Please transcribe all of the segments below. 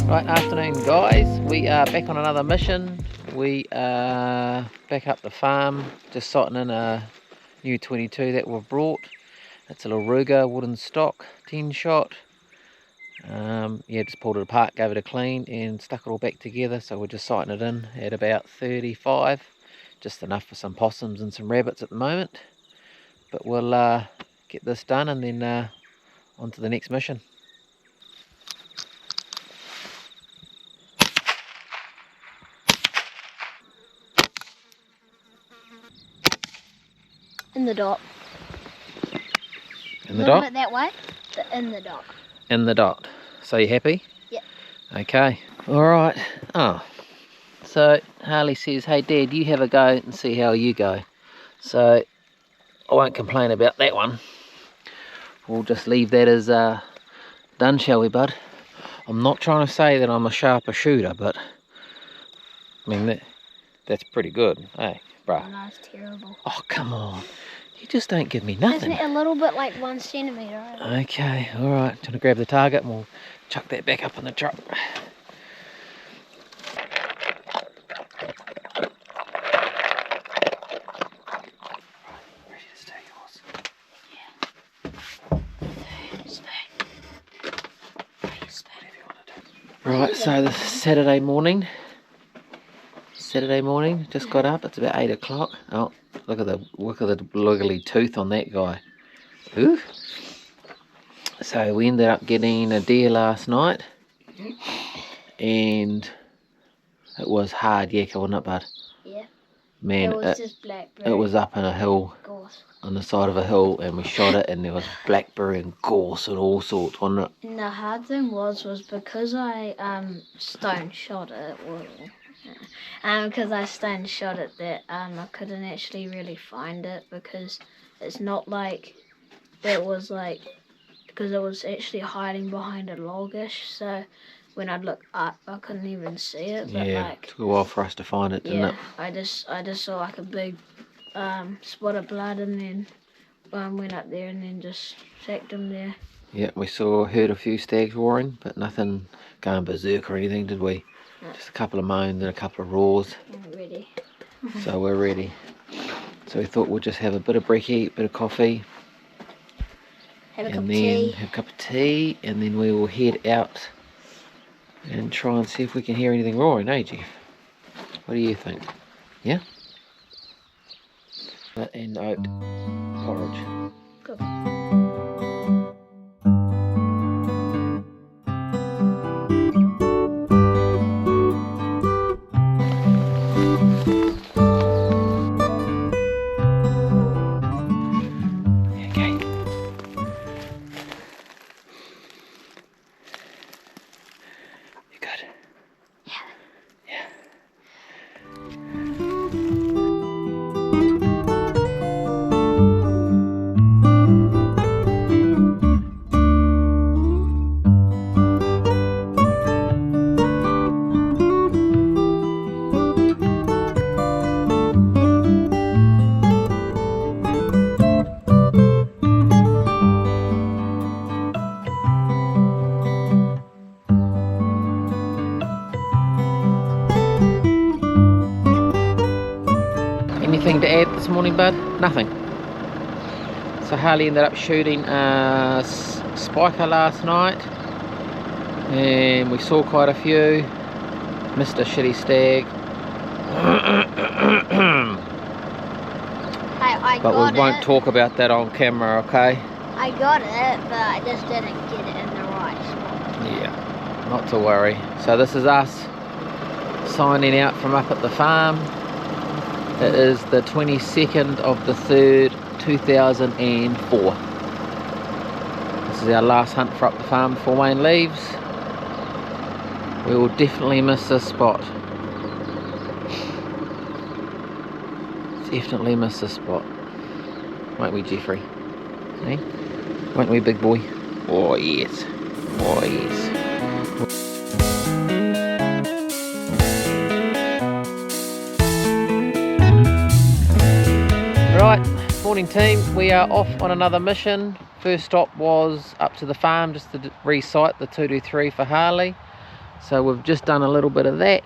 Right, afternoon guys, we are back on another mission. We are back up the farm, just sighting in a new 22 that we've brought. It's a little Ruger wooden stock 10 shot. Yeah, just pulled it apart, gave it a clean and stuck it all back together. So we're just sighting it in at about 35, just enough for some possums and some rabbits at the moment. But we'll get this done and then on to the next mission. In the dock. In the dock? A little bit that way, but in the dock. In the dot. So you happy? Yep. Okay. Alright. Oh. So Harley says, hey Dad, you have a go and see how you go. So I won't complain about that one. We'll just leave that as done, shall we, bud? I'm not trying to say that I'm a sharper shooter, but I mean that's pretty good. Hey, bruh. No, it's terrible. Oh, come on. You just don't give me nothing. Isn't it a little bit like 1 centimetre? Okay, alright. Trying to grab the target and we'll chuck that back up in the truck. Ready to stay yours? Yeah. Right, so this is Saturday morning. Just got up. It's about 8 o'clock. Oh, look at the wiggly tooth on that guy. Ooh. So we ended up getting a deer last night, and it was hard yakka, wasn't it, bud? Yeah. Man, it was just blackberry. It was up in a hill, Gorse. on the side of a hill, and we shot it, and there was blackberry and gorse and all sorts, wasn't it? And the hard thing was because I stone shot it. Because I stone shot it, that I couldn't actually really find it, because it's not like it was like, because it was actually hiding behind a logish, so when I'd look up I couldn't even see it. But yeah, like, it took a while for us to find it, didn't it? I just saw like a big spot of blood, and then went up there and then just sacked him there. Yeah, we heard a few stags roaring, but nothing going berserk or anything, did we? No. Just a couple of moans and a couple of roars. I'm ready. So we're ready. So we thought we'd just have a bit of brekkie, a bit of coffee. Have a cup of tea. Have a cup of tea, and then we will head out and try and see if we can hear anything roaring, eh, Jeff? What do you think? Yeah? And oat porridge. Good. Anything to add this morning, bud? Nothing. So Harley ended up shooting a spiker last night, and we saw quite a few. Missed a shitty stag. But we won't talk about that on camera, okay? I got it, but I just didn't get it in the right spot. Yeah, not to worry. So this is us signing out from up at the farm. It is the 22nd of the 3rd, 2004. This is our last hunt for up the farm before Wayne leaves. We will definitely miss this spot. Definitely missed this spot. Won't we, Jeffrey? Hey? Won't we, big boy? Oh, yes. Oh, yes. Right, morning team. We are off on another mission. First stop was up to the farm just to re-site the 223 for Harley. So we've just done a little bit of that.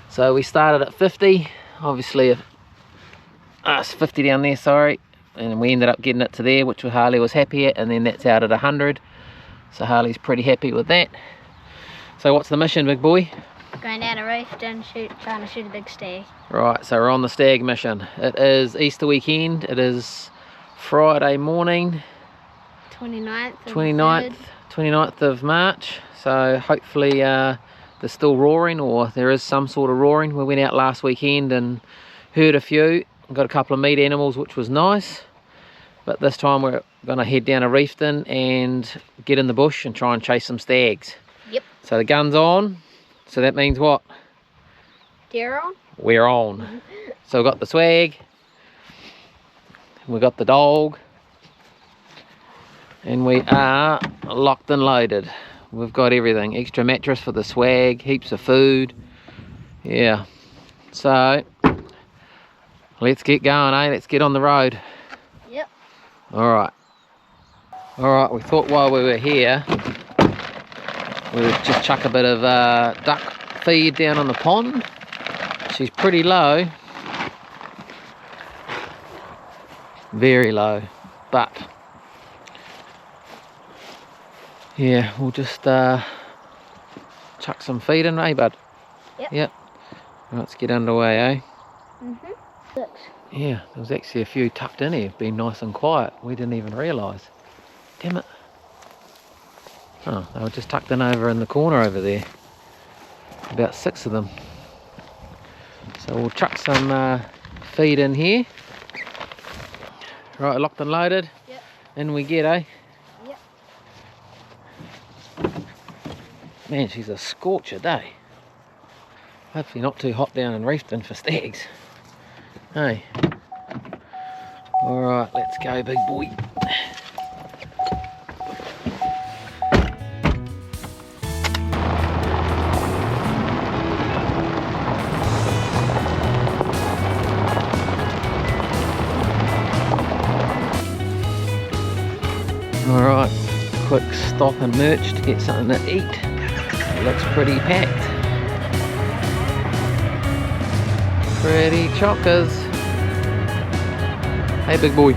So we started at 50, obviously it's 50 down there, sorry, and we ended up getting it to there, which Harley was happy at, and then that's out at 100. So Harley's pretty happy with that. So what's the mission, big boy? Going down a reef and trying to shoot a big stag. Right, so we're on the stag mission. It is Easter weekend. It is Friday morning, 29th of March. So hopefully they're still roaring, or there is some sort of roaring. We went out last weekend and heard a few. Got a couple of meat animals, which was nice. But this time we're going to head down a reefton and get in the bush and try and chase some stags. Yep. So the gun's on. So that means what? Deer on? We're on. So we've got the swag. We've got the dog. And we are locked and loaded. We've got everything. Extra mattress for the swag, heaps of food. Yeah. So let's get going, eh? Let's get on the road. Yep. Alright. Alright, we thought while we were here we would just chuck a bit of duck feed down on the pond. She's pretty low. Very low. But yeah, we'll just chuck some feed in, eh, bud? Yep. Yep. Let's get underway, eh? Mhm. Yeah, there was actually a few tucked in here, been nice and quiet. We didn't even realise. Damn it. Oh, they were just tucked in over in the corner over there. About 6 of them. So we'll chuck some feed in here. Right, locked and loaded. Yep. In we get, eh? Yep. Man, she's a scorcher day. Hopefully not too hot down in Reefton for stags. Hey. Alright, let's go, big boy. Alright, quick stop and merch to get something to eat. It looks pretty packed. Pretty chockers. Hey, big boy.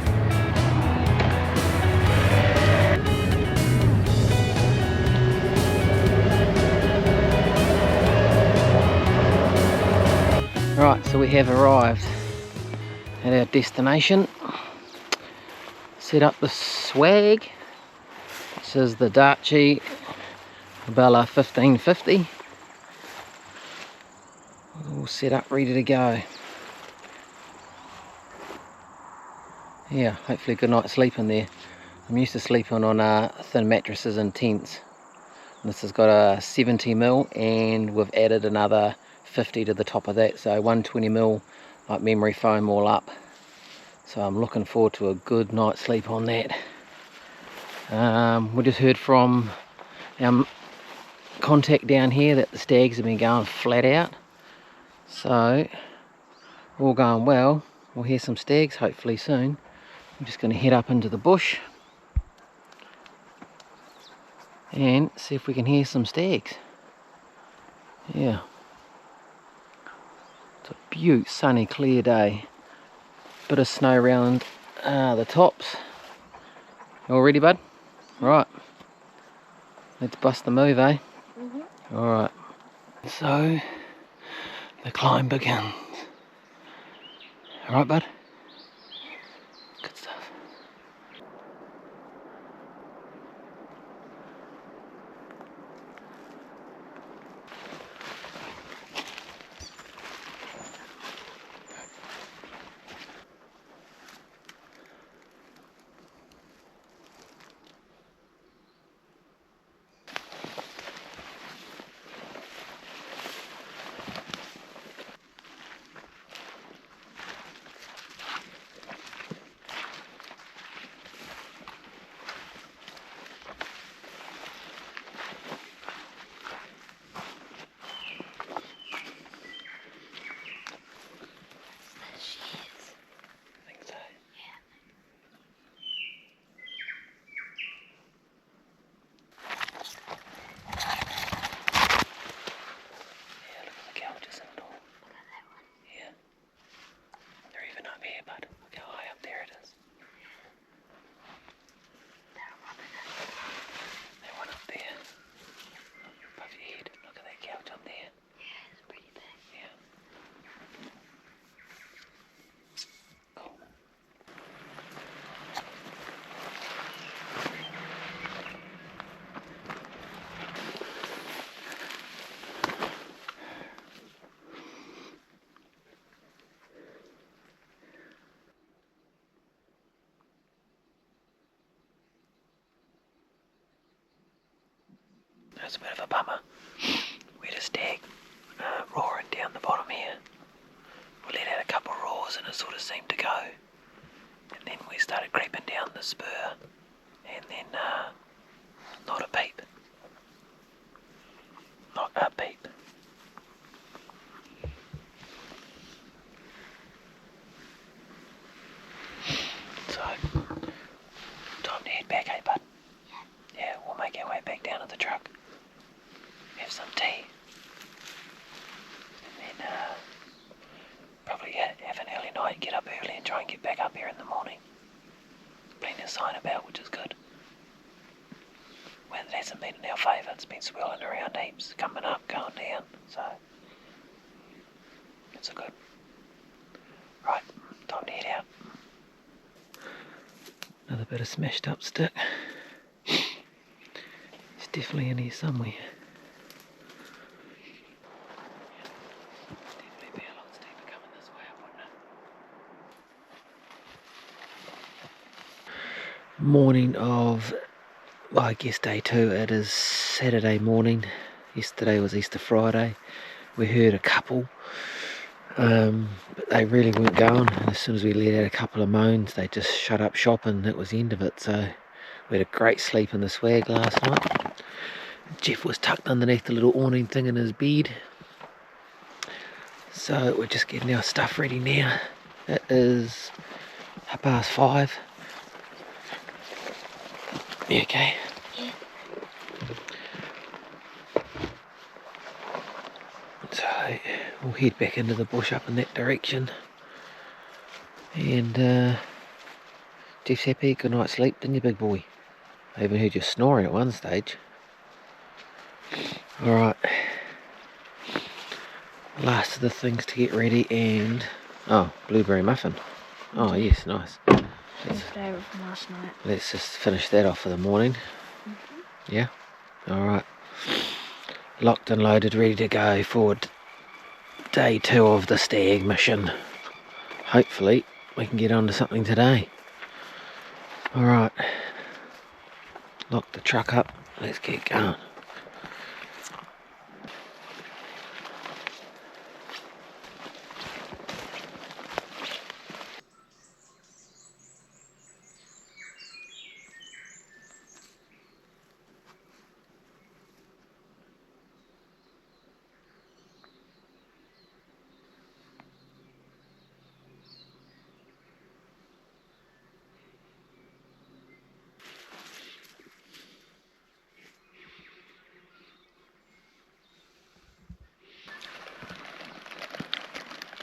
Right, so we have arrived at our destination. Set up the swag. This is the Darchie Bella 1550. All set up, ready to go. Yeah, hopefully a good night's sleep in there. I'm used to sleeping on thin mattresses and tents. This has got a 70mm and we've added another 50 to the top of that, so 120mm like memory foam all up. So I'm looking forward to a good night's sleep on that. We just heard from our contact down here that the stags have been going flat out. So, all going well, we'll hear some stags hopefully soon. I'm just going to head up into the bush and see if we can hear some stags. Yeah. It's a beaut, sunny, clear day. Bit of snow around the tops. You all ready, bud? Right. Let's bust the move, eh? Mm-hmm. Alright. So, the climb begins. Alright, bud? Good stuff. It's a bit of a bummer. We had a stag roaring down the bottom here. We let out a couple of roars and it sort of seemed to go. And then we started creeping down the spur. And then not a peep. Not a peep. So, time to head back, eh, bud? Yeah, we'll make our way back down to the truck. Have some tea. And then probably have an early night, get up early and try and get back up here in the morning. Plenty of sign about, which is good. Weather hasn't been in our favour, it's been swirling around heaps, coming up, going down, so it's a good. Right, time to head out. Another bit of smashed up stick. It's definitely in here somewhere. Definitely be a lot steeper coming this way up, wouldn't it? Morning of, well, I guess day 2. It is Saturday morning. Yesterday was Easter Friday. We heard a couple, but they really weren't going. And as soon as we let out a couple of moans, they just shut up shop and that was the end of it. So we had a great sleep in the swag last night. Jeff was tucked underneath the little awning thing in his bed. So we're just getting our stuff ready now. It is 5:30. You okay? Yeah. So we'll head back into the bush up in that direction. And Jeff's happy. Good night's sleep, didn't you, big boy? I even heard you snoring at one stage. Alright. Last of the things to get ready and... oh, blueberry muffin. Oh yes, nice. Flavour from last night. Let's just finish that off for the morning. Yeah? Alright. Locked and loaded, ready to go for day 2 of the stag mission. Hopefully we can get onto something today. Alright. Lock the truck up. Let's get going.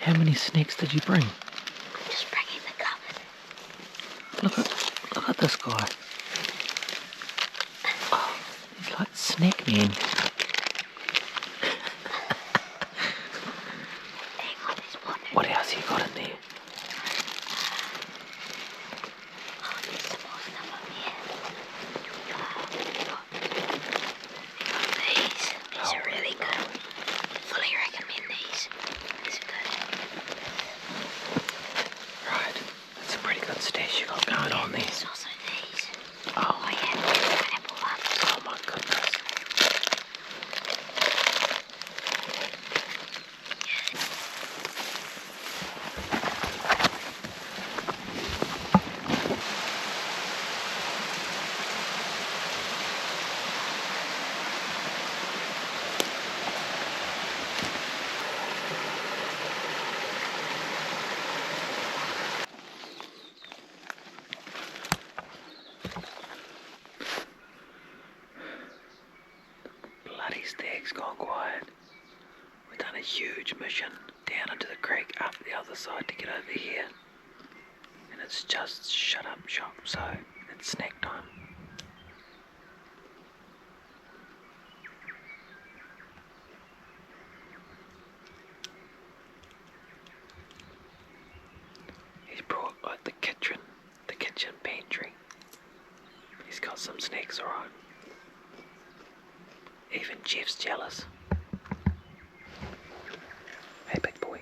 How many snacks did you bring? Just bringing the cupboard. Look at this guy. Oh, he's like snack man. What else you got in there? Oh, there's some more stuff up here. These are really good. Fully recommend these. These are good. Right, that's a pretty good stash you got going on there. There's also these. Oh, Yeah, pineapple ones. oh my goodness. Bloody stag's gone quiet. We've done a huge mission down into the creek, up the other side to get over here. And it's just shut up shop, so it's snack time. He's brought like the kitchen pantry. He's got some snacks, alright. Even Jeff's jealous. Hey, big boy.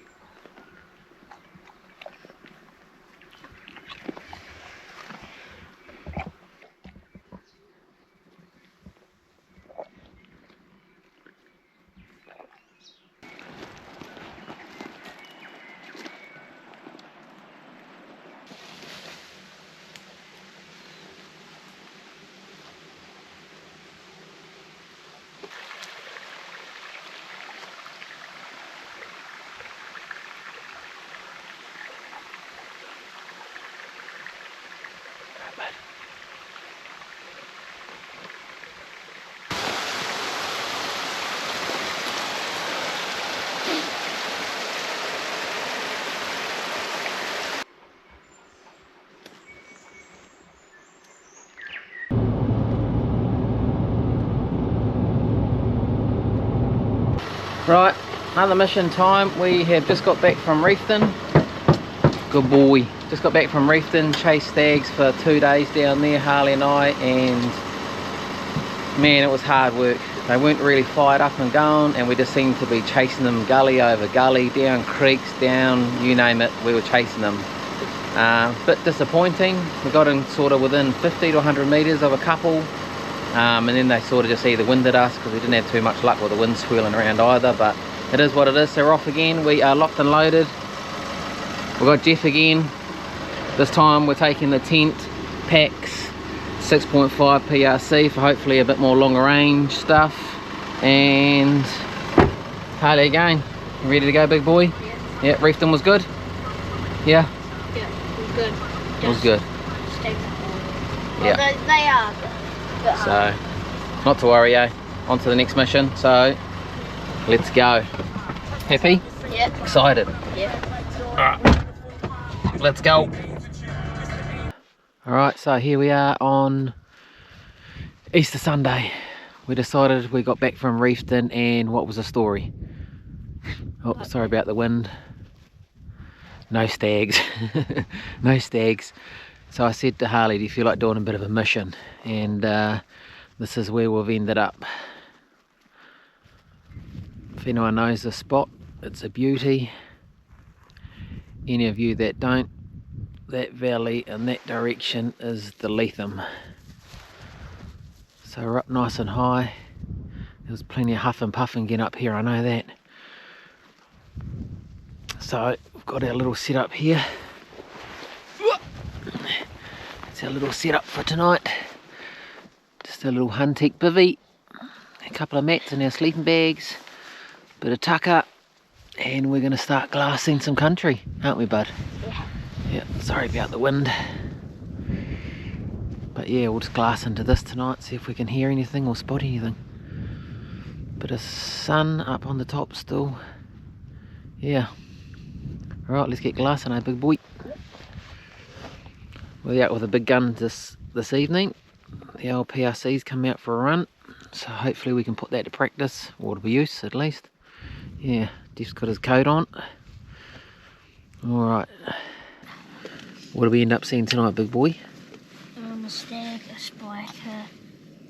Right, another mission time. We have just got back from Reefton. Good boy. Just got back from Reefton, chased stags for 2 days down there, Harley and I, and man, it was hard work. They weren't really fired up and going, and we just seemed to be chasing them gully over gully, down creeks, down, you name it, we were chasing them. Bit disappointing. We got in sort of within 50 to 100 metres of a couple, and then they sort of just either winded us because we didn't have too much luck with the wind swirling around either, but it is what it is. So we're off again. We are locked and loaded. We've got Jeff again. This time we're taking the tent, packs, 6.5 PRC for hopefully a bit more longer range stuff. And Harley again. You ready to go, big boy? Yeah. Yeah, Reefton was good? Yeah? Yeah, it was good. It was good. Well, Yeah. they are good. But, So, not to worry, eh? On to the next mission. So, let's go. Happy? yeah. Excited? Yeah. Alright, let's go. Alright, so here we are on Easter Sunday. We decided we got back from Reefton, and what was the story? Oh, sorry about the wind. No stags. No stags. So I said to Harley, do you feel like doing a bit of a mission? And this is where we've ended up. If anyone knows the spot, it's a beauty. Any of you that don't, that valley in that direction is the Lethem. So we're up nice and high. There was plenty of huff and puffing getting up here, I know that. So we've got our little setup here. It's our little setup for tonight. Just a little Huntek bivvy, a couple of mats in our sleeping bags, bit of tucker, and we're going to start glassing some country, aren't we, bud? Yeah. Yeah, sorry about the wind. But yeah, we'll just glass into this tonight, see if we can hear anything or spot anything. Bit of sun up on the top still. Yeah. Alright, let's get glassing, eh, big boy? We're out with a big gun this evening. The old PRC's come out for a run, so hopefully we can put that to practice, or to use at least. Yeah, Jeff's got his coat on. Alright. What do we end up seeing tonight, big boy? A stag, a spiker,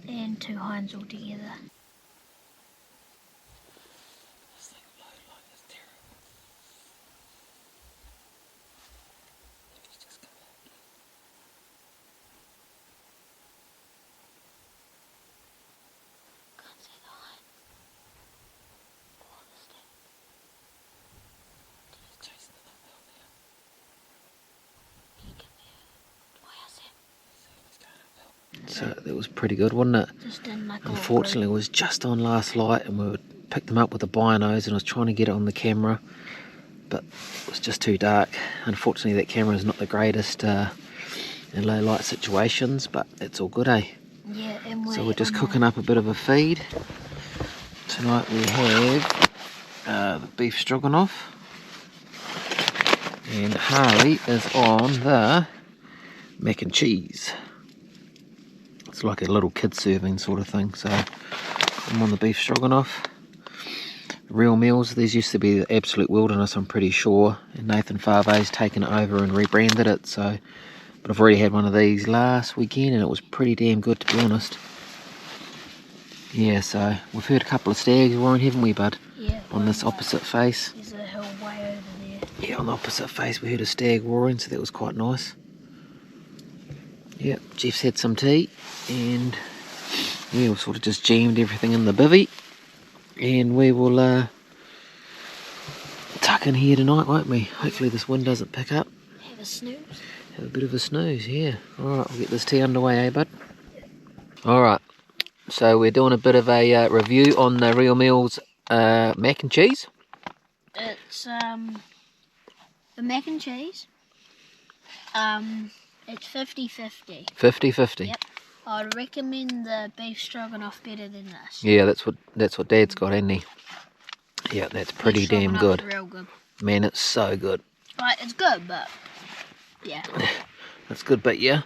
and 2 hinds all together. So that was pretty good, wasn't it? Just in like Unfortunately, it was just on last light, and we picked them up with the binos, and I was trying to get it on the camera, but it was just too dark. Unfortunately, that camera is not the greatest in low light situations, but it's all good, eh? Yeah, and So we're just cooking up a bit of a feed. Tonight we have the beef stroganoff, and Harley is on the mac and cheese. It's like a little kid serving sort of thing. So I'm on the beef stroganoff. Real meals, these used to be the absolute wilderness, I'm pretty sure, and Nathan Fave's taken it over and rebranded it. So, but I've already had one of these last weekend, and it was pretty damn good, to be honest. Yeah, so we've heard a couple of stags, Warren, haven't we, bud? Yeah. On this opposite face. There's a hill way over there. Yeah, on the opposite face we heard a stag roaring, so that was quite nice. Yep, Jeff's had some tea, and yeah, we've sort of just jammed everything in the bivvy, and we will tuck in here tonight, won't we? Hopefully this wind doesn't pick up. Have a snooze. Have a bit of a snooze, yeah. Alright, we'll get this tea underway, eh, bud? Alright, so we're doing a bit of a review on the Real Meals mac and cheese. It's the mac and cheese. It's 50-50. 50-50. Yep. I'd recommend the beef stroganoff better than this. Yeah, that's what Dad's got, hasn't he? Yeah, that's pretty Beef damn stroganoff good. is real good. Man, it's so good. Right, it's good, but yeah. That's good, but yeah.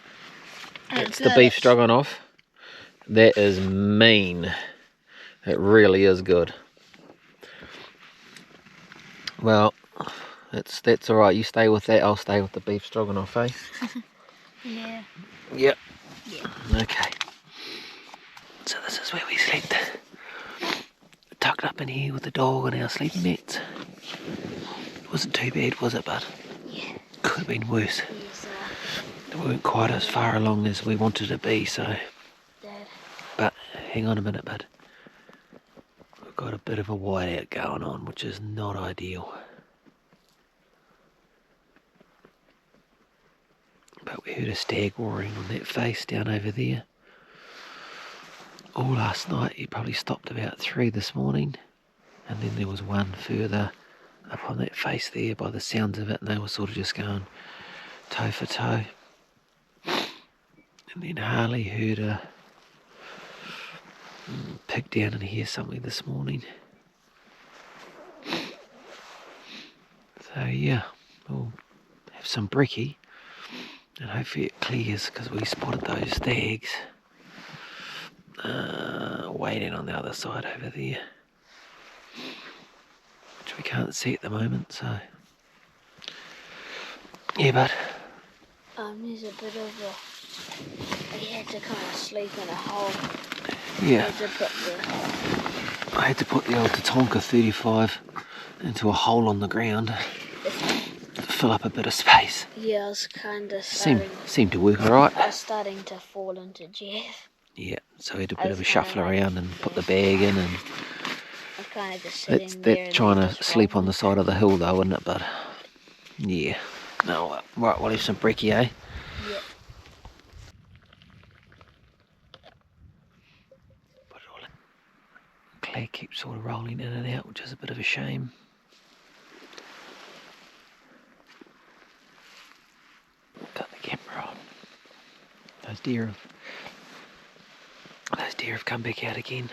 It's That's the beef stroganoff. That is mean. It really is good. Well, that's all right. You stay with that. I'll stay with the beef stroganoff, eh? Yeah. Yep. Yeah. Okay. So this is where we slept. Tucked up in here with the dog and our sleeping mats. It wasn't too bad, was it, bud? Yeah. Could have been worse. Yes, We weren't quite as far along as we wanted to be, so... Dad. But, hang on a minute, bud. We've got a bit of a whiteout going on, which is not ideal. But we heard a stag roaring on that face down over there. All last night. He probably stopped about 3 this morning. And then there was one further up on that face there by the sounds of it, and they were sort of just going toe for toe. And then Harley heard a pig down in here somewhere this morning. So yeah, we'll have some brekkie and hopefully it clears, because we spotted those stags waiting on the other side over there, which we can't see at the moment, so yeah, bud. There's a bit of a... We had to kind of sleep in a hole. Yeah. I had to put the old Tatonka 35 into a hole on the ground to fill up a bit of space. Yeah, I was kind of starting... Seemed to work alright. I was starting to fall into Jeff. Yeah, so we had a bit of a shuffle around and put the bag in, and I was kind of just sitting there. that's trying to sleep on the side of the hill though, isn't it, bud? Yeah. No, right, we'll have some brekkie, eh? Yeah. Put it all in. Clay keeps sort of rolling in and out, which is a bit of a shame. Cut the camera on. Those deer have come back out again.